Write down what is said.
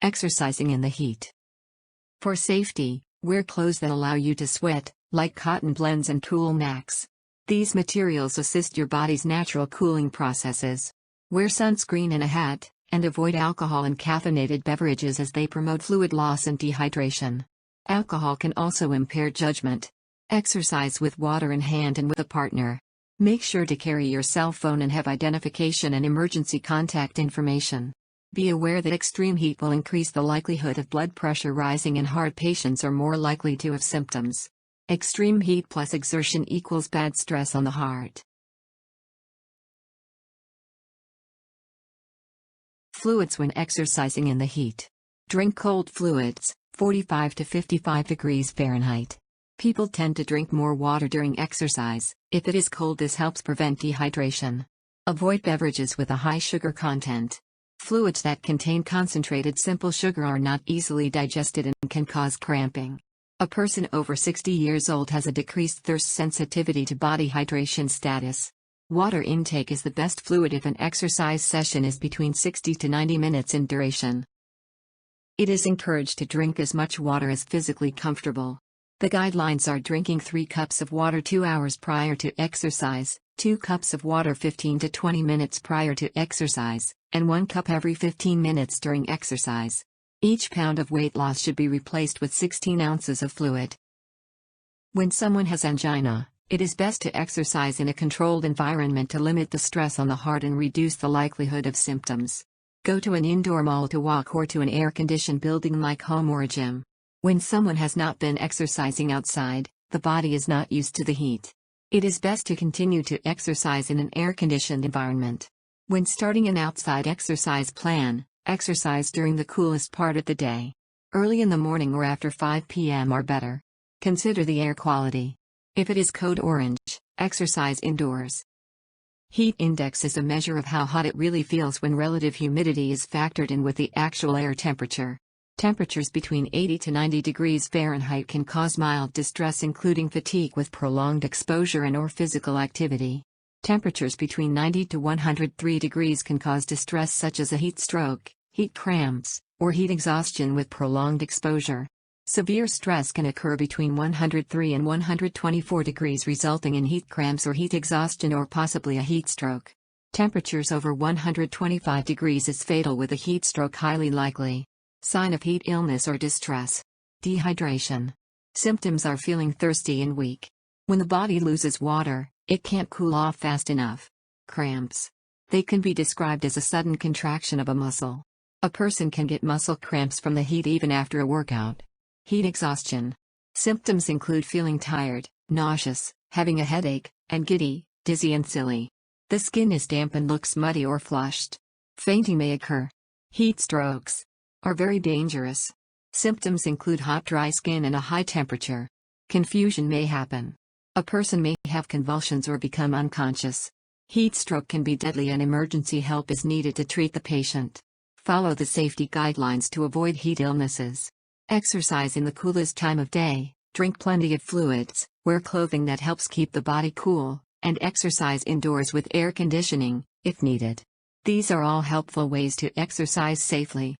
Exercising in the heat. For safety, wear clothes that allow you to sweat, like cotton blends and Cool Max. These materials assist your body's natural cooling processes. Wear sunscreen and a hat, and avoid alcohol and caffeinated beverages as they promote fluid loss and dehydration. Alcohol can also impair judgment. Exercise with water in hand and with a partner. Make sure to carry your cell phone and have identification and emergency contact information. Be aware that extreme heat will increase the likelihood of blood pressure rising and heart patients are more likely to have symptoms. Extreme heat plus exertion equals bad stress on the heart. Fluids when exercising in the heat. Drink cold fluids, 45 to 55 degrees Fahrenheit. People tend to drink more water during exercise. If it is cold, this helps prevent dehydration. Avoid beverages with a high sugar content. Fluids that contain concentrated simple sugar are not easily digested and can cause cramping. A person over 60 years old has a decreased thirst sensitivity to body hydration status. Water intake is the best fluid if an exercise session is between 60 to 90 minutes in duration. It is encouraged to drink as much water as physically comfortable. The guidelines are drinking 3 cups of water 2 hours prior to exercise, 2 cups of water 15 to 20 minutes prior to exercise, and 1 cup every 15 minutes during exercise. Each pound of weight loss should be replaced with 16 ounces of fluid. When someone has angina, it is best to exercise in a controlled environment to limit the stress on the heart and reduce the likelihood of symptoms. Go to an indoor mall to walk or to an air-conditioned building like home or a gym. When someone has not been exercising outside, the body is not used to the heat. It is best to continue to exercise in an air-conditioned environment. When starting an outside exercise plan, exercise during the coolest part of the day. Early in the morning or after 5 p.m. are better. Consider the air quality. If it is code orange, exercise indoors. Heat index is a measure of how hot it really feels when relative humidity is factored in with the actual air temperature. Temperatures between 80 to 90 degrees Fahrenheit can cause mild distress, including fatigue with prolonged exposure and/or physical activity. Temperatures between 90 to 103 degrees can cause distress such as a heat stroke, heat cramps, or heat exhaustion with prolonged exposure. Severe stress can occur between 103 and 124 degrees, resulting in heat cramps or heat exhaustion or possibly a heat stroke. Temperatures over 125 degrees is fatal, with a heat stroke highly likely. Sign of heat illness or distress. Dehydration. Symptoms are feeling thirsty and weak. When the body loses water, it can't cool off fast enough. Cramps. They can be described as a sudden contraction of a muscle. A person can get muscle cramps from the heat even after a workout. Heat exhaustion. Symptoms include feeling tired, nauseous, having a headache, and giddy, dizzy and silly. The skin is damp and looks muddy or flushed. Fainting may occur. Heat strokes are very dangerous. Symptoms include hot, dry skin and a high temperature. Confusion may happen. A person may have convulsions or become unconscious. Heat stroke can be deadly and emergency help is needed to treat the patient. Follow the safety guidelines to avoid heat illnesses. Exercise in the coolest time of day, drink plenty of fluids, wear clothing that helps keep the body cool, and exercise indoors with air conditioning, if needed. These are all helpful ways to exercise safely.